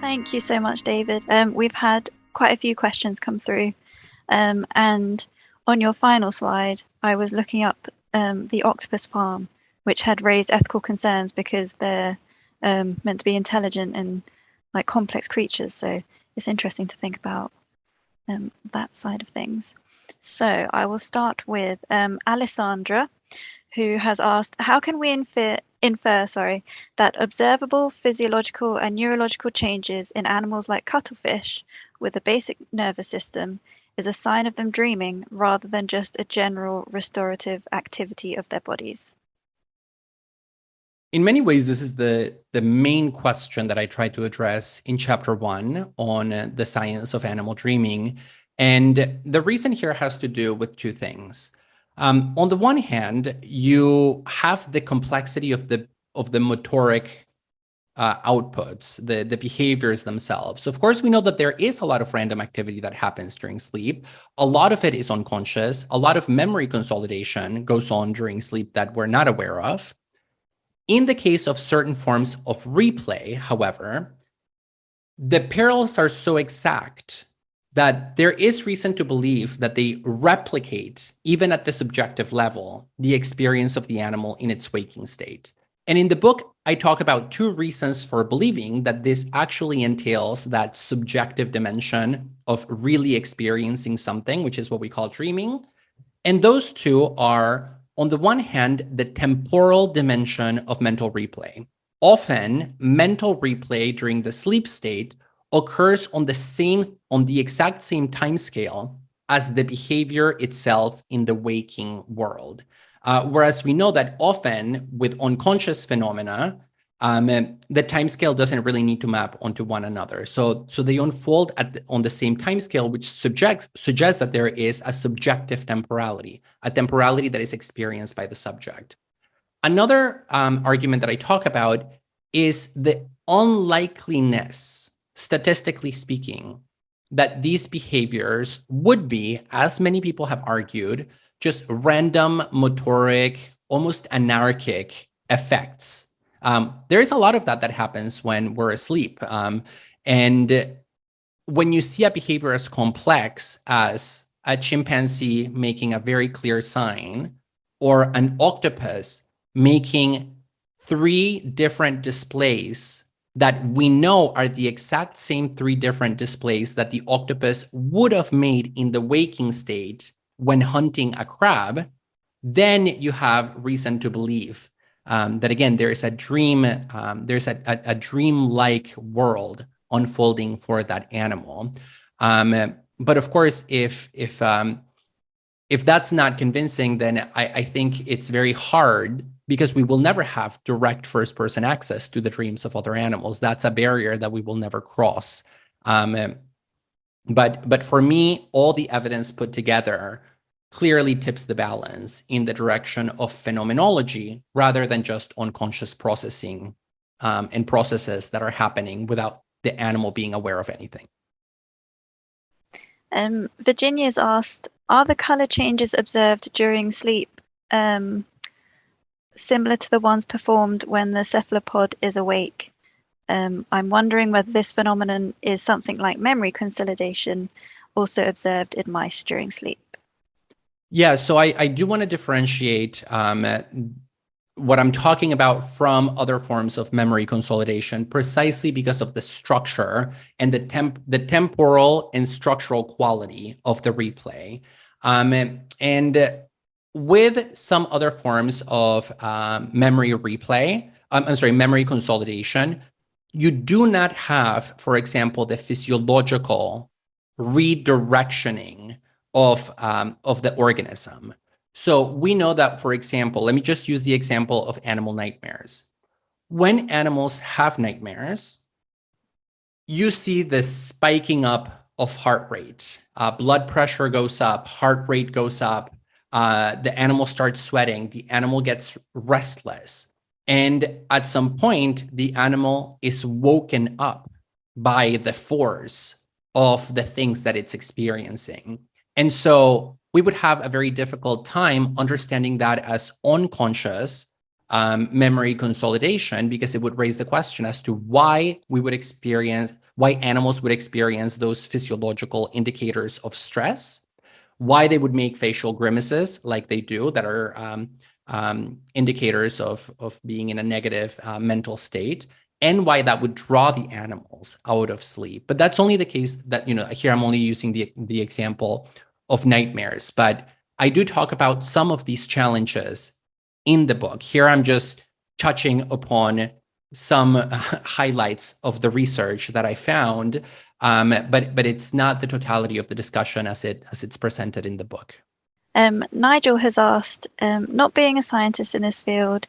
Thank you so much, David. We've had quite a few questions come through. And on your final slide, I was looking up the octopus farm, which had raised ethical concerns because they're meant to be intelligent and like complex creatures. So it's interesting to think about that side of things. So I will start with Alessandra, who has asked, how can we infer that observable physiological and neurological changes in animals like cuttlefish with a basic nervous system is a sign of them dreaming rather than just a general restorative activity of their bodies? In many ways, this is the main question that I try to address in chapter 1 on the science of animal dreaming. And the reason here has to do with two things. On the one hand, you have the complexity of the motoric outputs, the behaviors themselves. So of course, we know that there is a lot of random activity that happens during sleep. A lot of it is unconscious. A lot of memory consolidation goes on during sleep that we're not aware of. In the case of certain forms of replay, however, the parallels are so exact that there is reason to believe that they replicate, even at the subjective level, the experience of the animal in its waking state. And in the book, I talk about two reasons for believing that this actually entails that subjective dimension of really experiencing something, which is what we call dreaming. And those two are, on the one hand, the temporal dimension of mental replay. Often, mental replay during the sleep state occurs on the exact same time scale as the behavior itself in the waking world. Whereas we know that often with unconscious phenomena, the time scale doesn't really need to map onto one another. So they unfold on the same time scale, which suggests that there is a subjective temporality, a temporality that is experienced by the subject. Another argument that I talk about is the unlikeliness, statistically speaking, that these behaviors would be, as many people have argued, just random, motoric, almost anarchic effects. There is a lot of that happens when we're asleep. And when you see a behavior as complex as a chimpanzee making a very clear sign, or an octopus making 3 different displays that we know are the exact same 3 different displays that the octopus would have made in the waking state when hunting a crab, then you have reason to believe that, again, there is a dream, there's a dream-like world unfolding for that animal. But of course, if that's not convincing, then I think it's very hard, because we will never have direct first-person access to the dreams of other animals. That's a barrier that we will never cross. But for me, all the evidence put together clearly tips the balance in the direction of phenomenology rather than just unconscious processing and processes that are happening without the animal being aware of anything. Virginia's asked, are the color changes observed during sleep similar to the ones performed when the cephalopod is awake? I'm wondering whether this phenomenon is something like memory consolidation, also observed in mice during sleep. Yeah, so I do want to differentiate what I'm talking about from other forms of memory consolidation, precisely because of the structure and the temporal and structural quality of the replay. And with some other forms of memory replay, memory consolidation, you do not have, for example, the physiological redirectioning of the organism. So we know that, for example, let me just use the example of animal nightmares. When animals have nightmares, you see the spiking up of heart rate. Blood pressure goes up, heart rate goes up, the animal starts sweating, the animal gets restless. And at some point, the animal is woken up by the force of the things that it's experiencing. And so we would have a very difficult time understanding that as unconscious memory consolidation, because it would raise the question as to why animals would experience those physiological indicators of stress, why they would make facial grimaces like they do that are indicators of being in a negative mental state, and why that would draw the animals out of sleep. But that's only the case that, here I'm only using the example of nightmares, but I do talk about some of these challenges in the book. Here I'm just touching upon some highlights of the research that I found, but it's not the totality of the discussion as it's presented in the book. Nigel has asked, not being a scientist in this field,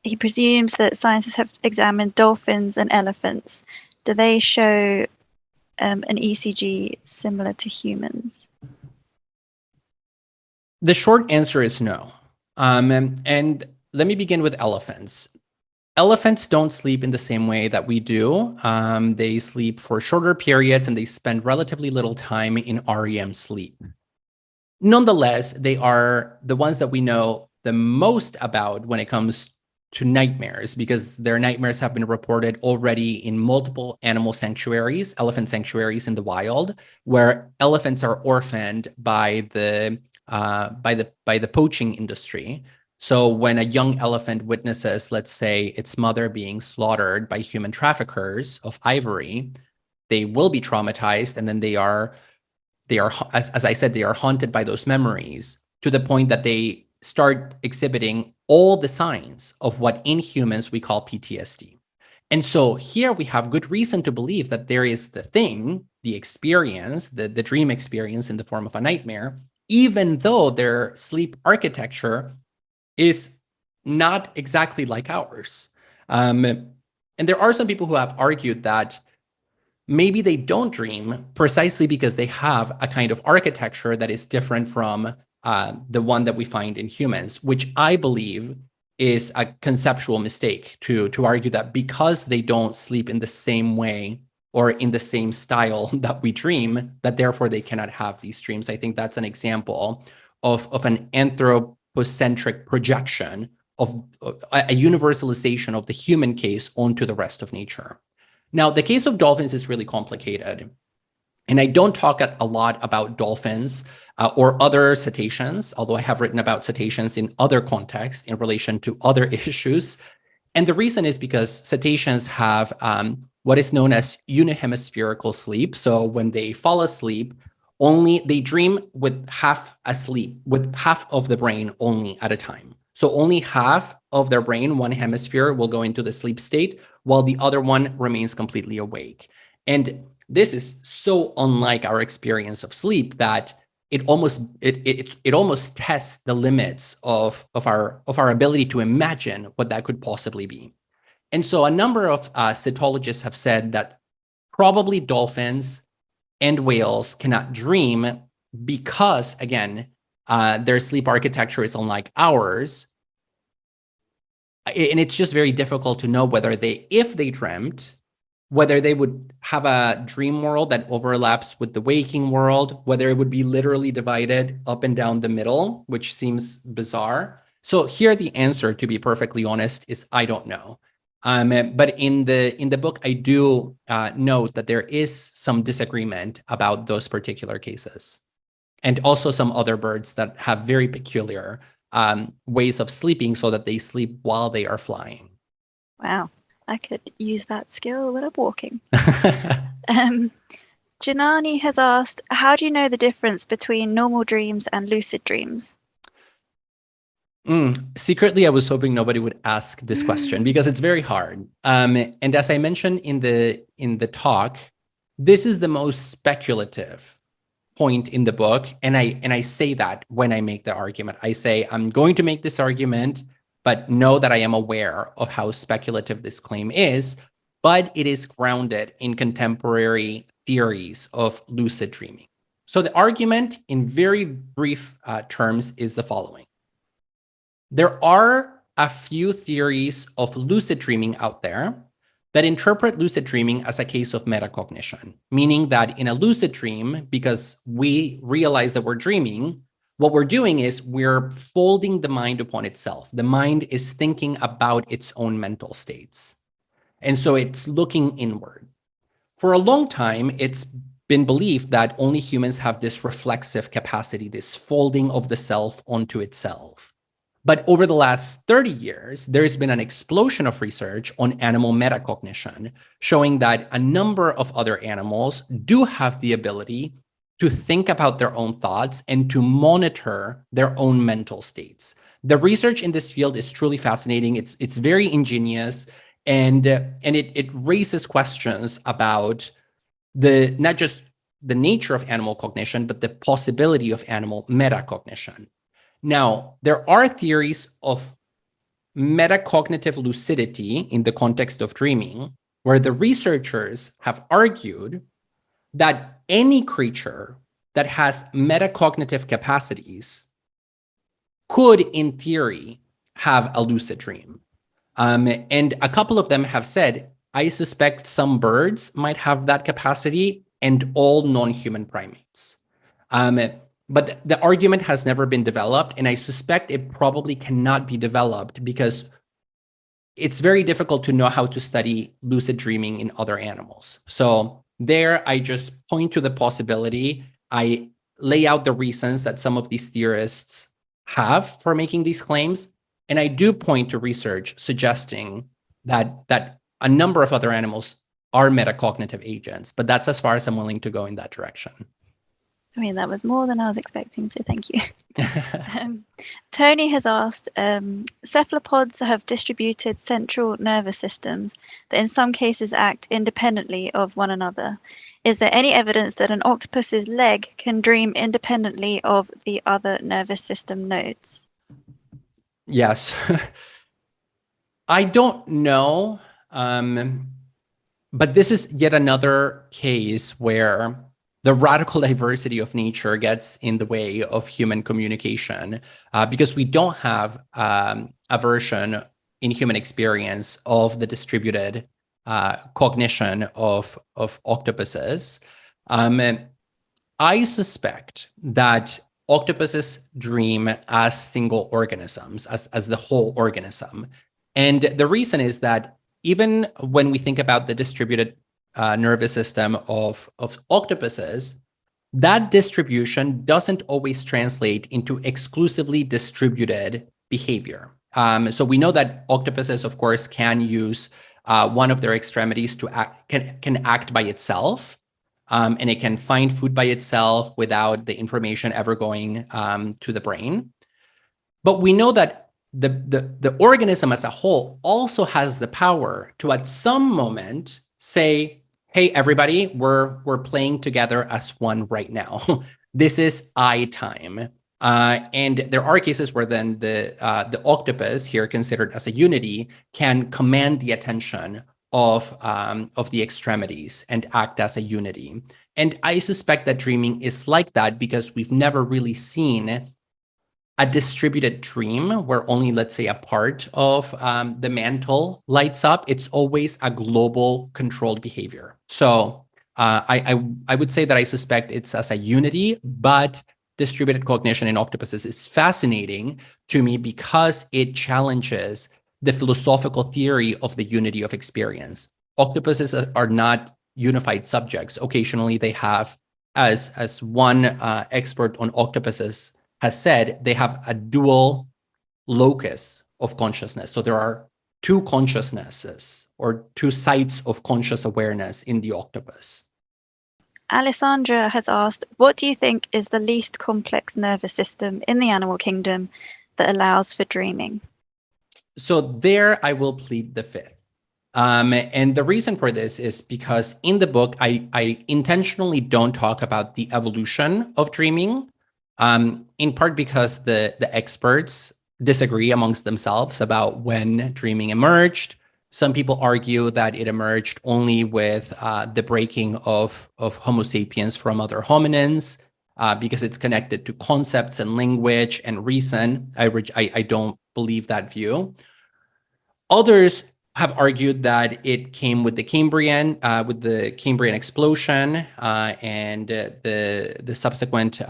he presumes that scientists have examined dolphins and elephants. Do they show an ECG similar to humans? The short answer is no. And let me begin with elephants. Elephants don't sleep in the same way that we do. They sleep for shorter periods and they spend relatively little time in REM sleep. Nonetheless, they are the ones that we know the most about when it comes to nightmares, because their nightmares have been reported already in multiple animal sanctuaries, elephant sanctuaries in the wild, where elephants are orphaned by the poaching industry. So when a young elephant witnesses, let's say, its mother being slaughtered by human traffickers of ivory, they will be traumatized, and then they are, as I said, they are haunted by those memories to the point that they start exhibiting all the signs of what in humans we call PTSD. And so here we have good reason to believe that there is the experience, the dream experience in the form of a nightmare, even though their sleep architecture is not exactly like ours. And there are some people who have argued that maybe they don't dream precisely because they have a kind of architecture that is different from the one that we find in humans, which I believe is a conceptual mistake to argue that because they don't sleep in the same way or in the same style that we dream, that therefore they cannot have these dreams. I think that's an example of an anthropocentric projection of a universalization of the human case onto the rest of nature. Now, the case of dolphins is really complicated. And I don't talk a lot about dolphins or other cetaceans, although I have written about cetaceans in other contexts in relation to other issues. And the reason is because cetaceans have what is known as unihemispherical sleep. So when they fall asleep, they dream with half of the brain only at a time. So only half of their brain, one hemisphere, will go into the sleep state, while the other one remains completely awake. And this is so unlike our experience of sleep that it almost tests the limits of our ability to imagine what that could possibly be. And so a number of cetologists have said that probably dolphins and whales cannot dream because, again, their sleep architecture is unlike ours. And it's just very difficult to know whether if they dreamt, whether they would have a dream world that overlaps with the waking world, whether it would be literally divided up and down the middle, which seems bizarre. So here the answer, to be perfectly honest, is I don't know. But in the book, I do note that there is some disagreement about those particular cases, and also some other birds that have very peculiar ways of sleeping so that they sleep while they are flying. Wow. I could use that skill when I'm walking. Janani has asked, how do you know the difference between normal dreams and lucid dreams? Secretly, I was hoping nobody would ask this question because it's very hard. And as I mentioned in the talk, this is the most speculative point in the book. And I say that when I make the argument. I say, I'm going to make this argument, but know that I am aware of how speculative this claim is, but it is grounded in contemporary theories of lucid dreaming. So the argument in very brief terms is the following. There are a few theories of lucid dreaming out there that interpret lucid dreaming as a case of metacognition, meaning that in a lucid dream, because we realize that we're dreaming, what we're doing is we're folding the mind upon itself. The mind is thinking about its own mental states. And so it's looking inward. For a long time, it's been believed that only humans have this reflexive capacity, this folding of the self onto itself. But over the last 30 years, there's been an explosion of research on animal metacognition, showing that a number of other animals do have the ability to think about their own thoughts and to monitor their own mental states. The research in this field is truly fascinating. It's very ingenious, and it raises questions about not just the nature of animal cognition, but the possibility of animal metacognition. Now, there are theories of metacognitive lucidity in the context of dreaming, where the researchers have argued that any creature that has metacognitive capacities could, in theory, have a lucid dream. And a couple of them have said, I suspect some birds might have that capacity and all non-human primates. But the argument has never been developed, and I suspect it probably cannot be developed because it's very difficult to know how to study lucid dreaming in other animals. So there, I just point to the possibility. I lay out the reasons that some of these theorists have for making these claims, and I do point to research suggesting that a number of other animals are metacognitive agents, but that's as far as I'm willing to go in that direction. I mean, that was more than I was expecting, so thank you. Tony has asked, cephalopods have distributed central nervous systems that in some cases act independently of one another. Is there any evidence that an octopus's leg can dream independently of the other nervous system nodes? Yes. I don't know, but this is yet another case where the radical diversity of nature gets in the way of human communication, because we don't have a version in human experience of the distributed cognition of octopuses. I suspect that octopuses dream as single organisms, as the whole organism. And the reason is that even when we think about the distributed nervous system of octopuses, that distribution doesn't always translate into exclusively distributed behavior. So we know that octopuses, of course, can use one of their extremities to act, can act by itself, and it can find food by itself without the information ever going to the brain. But we know that the organism as a whole also has the power to, at some moment, say, hey, everybody, we're playing together as one right now. This is I time. And there are cases where then the octopus, here considered as a unity, can command the attention of the extremities and act as a unity. And I suspect that dreaming is like that because we've never really seen a distributed dream where only, let's say, a part of the mantle lights up. It's always a global controlled behavior. So I would say that I suspect it's as a unity, but distributed cognition in octopuses is fascinating to me because it challenges the philosophical theory of the unity of experience. Octopuses are not unified subjects. Occasionally they have, as one expert on octopuses has said, they have a dual locus of consciousness. So there are two consciousnesses or two sites of conscious awareness in the octopus. Alessandra has asked, what do you think is the least complex nervous system in the animal kingdom that allows for dreaming? So there I will plead the fifth. And the reason for this is because in the book, I intentionally don't talk about the evolution of dreaming, in part because the experts disagree amongst themselves about when dreaming emerged. Some people argue that it emerged only with the breaking of Homo sapiens from other hominins, because it's connected to concepts and language and reason. I don't believe that view. Others have argued that it came with the Cambrian explosion and the subsequent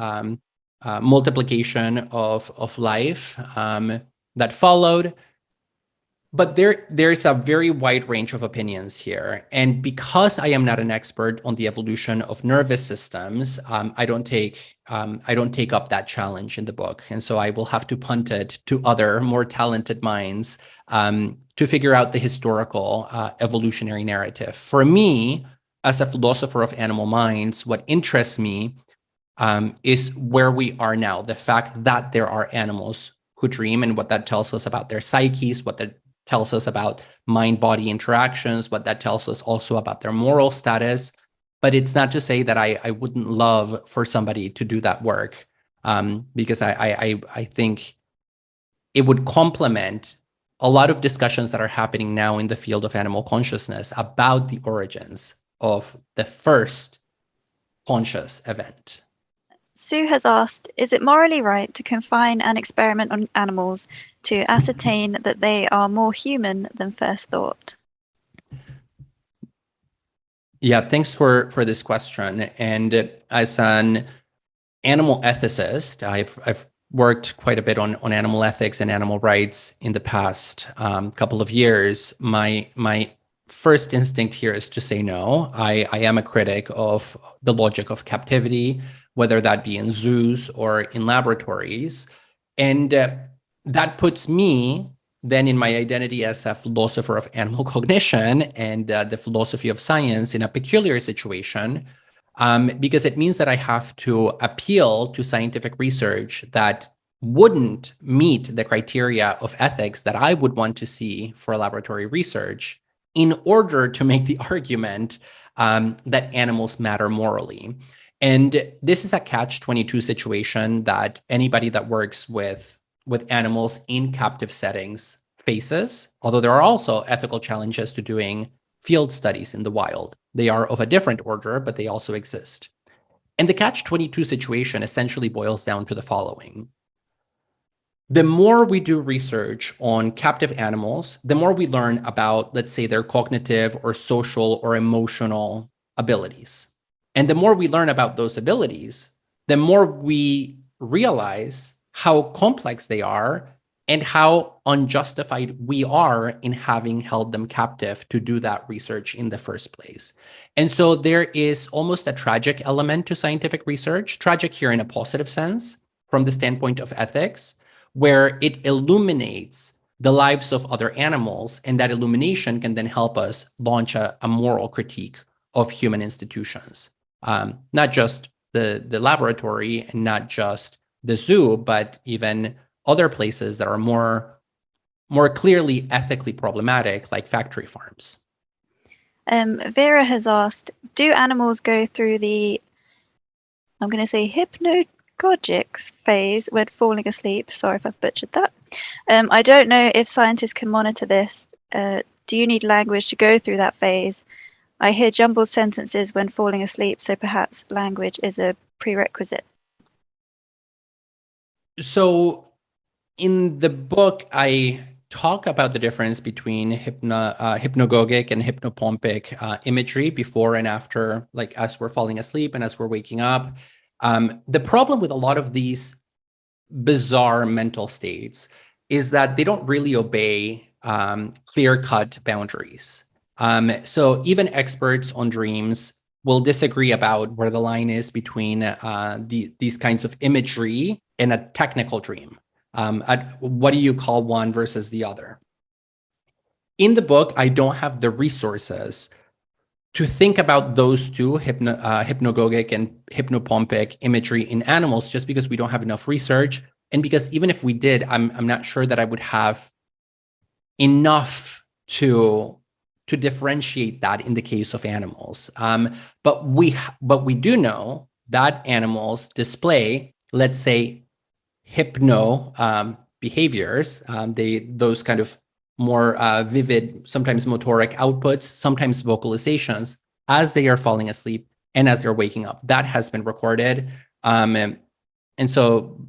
multiplication of life that followed. But there's a very wide range of opinions here. And because I am not an expert on the evolution of nervous systems, I don't take up that challenge in the book. And so I will have to punt it to other more talented minds to figure out the historical evolutionary narrative. For me, as a philosopher of animal minds, what interests me is where we are now, the fact that there are animals who dream and what that tells us about their psyches, what that tells us about mind-body interactions, what that tells us also about their moral status. But it's not to say that I wouldn't love for somebody to do that work, because I think it would complement a lot of discussions that are happening now in the field of animal consciousness about the origins of the first conscious event. Sue has asked, is it morally right to confine an experiment on animals to ascertain that they are more human than first thought? Yeah, thanks for this question. And as an animal ethicist, I've worked quite a bit on animal ethics and animal rights in the past couple of years. My first instinct here is to say no. I am a critic of the logic of captivity, whether that be in zoos or in laboratories. And that puts me then in my identity as a philosopher of animal cognition and the philosophy of science in a peculiar situation, because it means that I have to appeal to scientific research that wouldn't meet the criteria of ethics that I would want to see for laboratory research in order to make the argument that animals matter morally. And this is a catch-22 situation that anybody that works with animals in captive settings faces, although there are also ethical challenges to doing field studies in the wild. They are of a different order, but they also exist. And the catch-22 situation essentially boils down to the following. The more we do research on captive animals, the more we learn about, let's say, their cognitive or social or emotional abilities. And the more we learn about those abilities, the more we realize how complex they are and how unjustified we are in having held them captive to do that research in the first place. And so there is almost a tragic element to scientific research, tragic here in a positive sense, from the standpoint of ethics, where it illuminates the lives of other animals, and that illumination can then help us launch a moral critique of human institutions. Not just the laboratory and not just the zoo, but even other places that are more clearly ethically problematic, like factory farms. Vera has asked, do animals go through the, I'm going to say, hypnagogic phase when falling asleep? Sorry if I've butchered that. I don't know if scientists can monitor this. Do you need language to go through that phase? I hear jumbled sentences when falling asleep, so perhaps language is a prerequisite. So in the book, I talk about the difference between hypnagogic and hypnopompic imagery before and after, like as we're falling asleep and as we're waking up. The problem with a lot of these bizarre mental states is that they don't really obey clear-cut boundaries. So even experts on dreams will disagree about where the line is between these kinds of imagery and a technical dream. What do you call one versus the other? In the book, I don't have the resources to think about those two, hypnagogic and hypnopompic imagery in animals, just because we don't have enough research. And because even if we did, I'm not sure that I would have enough to differentiate that in the case of animals. But we do know that animals display, let's say, hypno behaviors. Those kind of more vivid, sometimes motoric outputs, sometimes vocalizations as they are falling asleep and as they're waking up. That has been recorded. And so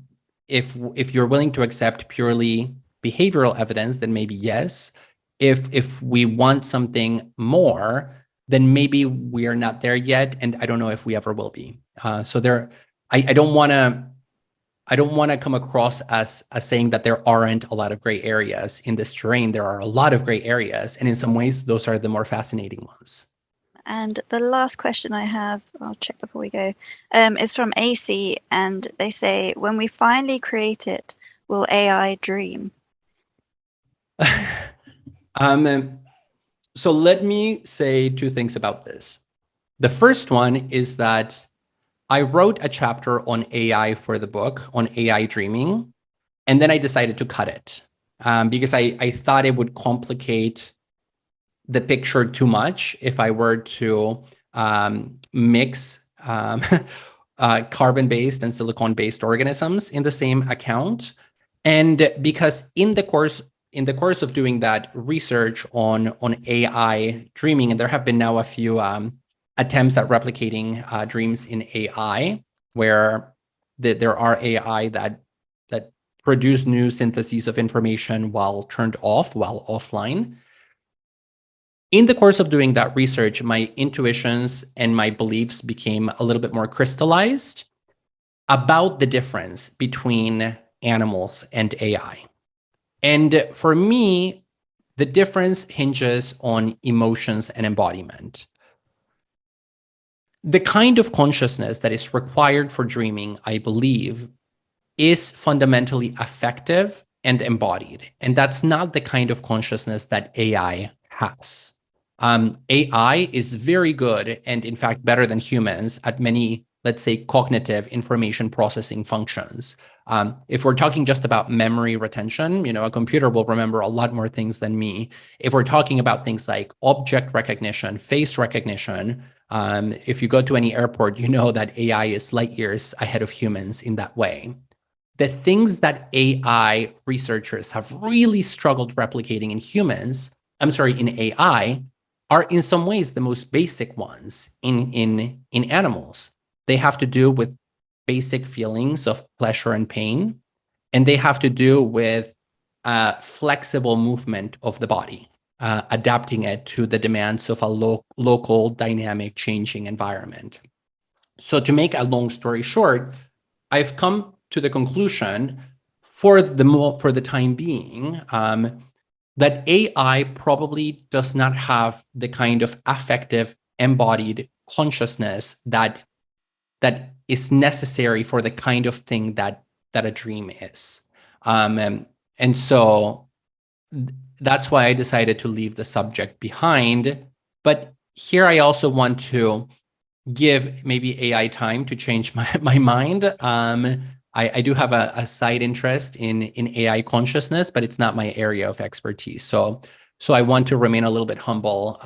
if you're willing to accept purely behavioral evidence, then maybe yes. If we want something more, then maybe we are not there yet. And I don't know if we ever will be. So I don't want to I don't want to come across as saying that there aren't a lot of gray areas in this terrain. There are a lot of gray areas, and in some ways, those are the more fascinating ones. And the last question I have, I'll check before we go, is from AC, and they say, when we finally create it, will AI dream? So let me say two things about this. The first one is that I wrote a chapter on AI for the book, on AI dreaming, and then I decided to cut it because I thought it would complicate the picture too much if I were to mix carbon-based and silicon-based organisms in the same account. And because in the course of doing that research on AI dreaming, and there have been now a few attempts at replicating dreams in AI, where there are AI that produce new syntheses of information while turned off, while offline. In the course of doing that research, my intuitions and my beliefs became a little bit more crystallized about the difference between animals and AI. And for me, the difference hinges on emotions and embodiment. The kind of consciousness that is required for dreaming, I believe, is fundamentally affective and embodied. And that's not the kind of consciousness that AI has. AI is very good, and in fact, better than humans at many, let's say, cognitive information processing functions. If we're talking just about memory retention, a computer will remember a lot more things than me. If we're talking about things like object recognition, face recognition, if you go to any airport, you know that AI is light years ahead of humans in that way. The things that AI researchers have really struggled replicating in AI, are in some ways the most basic ones in animals. They have to do with basic feelings of pleasure and pain, and they have to do with flexible movement of the body, adapting it to the demands of a local, dynamic, changing environment. So to make a long story short, I've come to the conclusion for the time being that AI probably does not have the kind of affective, embodied consciousness that is necessary for the kind of thing that a dream is. And so that's why I decided to leave the subject behind. But here I also want to give maybe AI time to change my mind. I do have a side interest in AI consciousness, but it's not my area of expertise. So I want to remain a little bit humble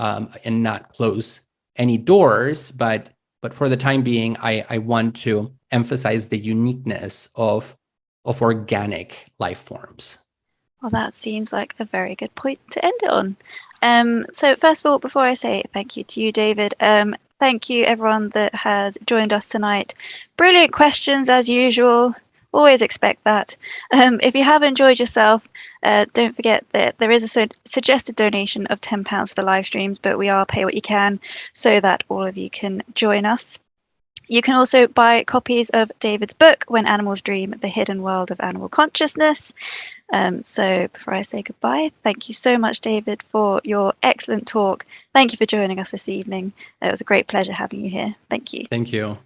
and not close any doors. But for the time being, I want to emphasize the uniqueness of organic life forms. Well, that seems like a very good point to end it on. So first of all, before I say thank you to you, David, thank you everyone that has joined us tonight. Brilliant questions as usual. Always expect that. If you have enjoyed yourself, don't forget that there is a suggested donation of £10 for the live streams, but we are pay what you can so that all of you can join us. You can also buy copies of David's book, When Animals Dream, The Hidden World of Animal Consciousness. So before I say goodbye, thank you so much, David, for your excellent talk. Thank you for joining us this evening. It was a great pleasure having you here. Thank you. Thank you.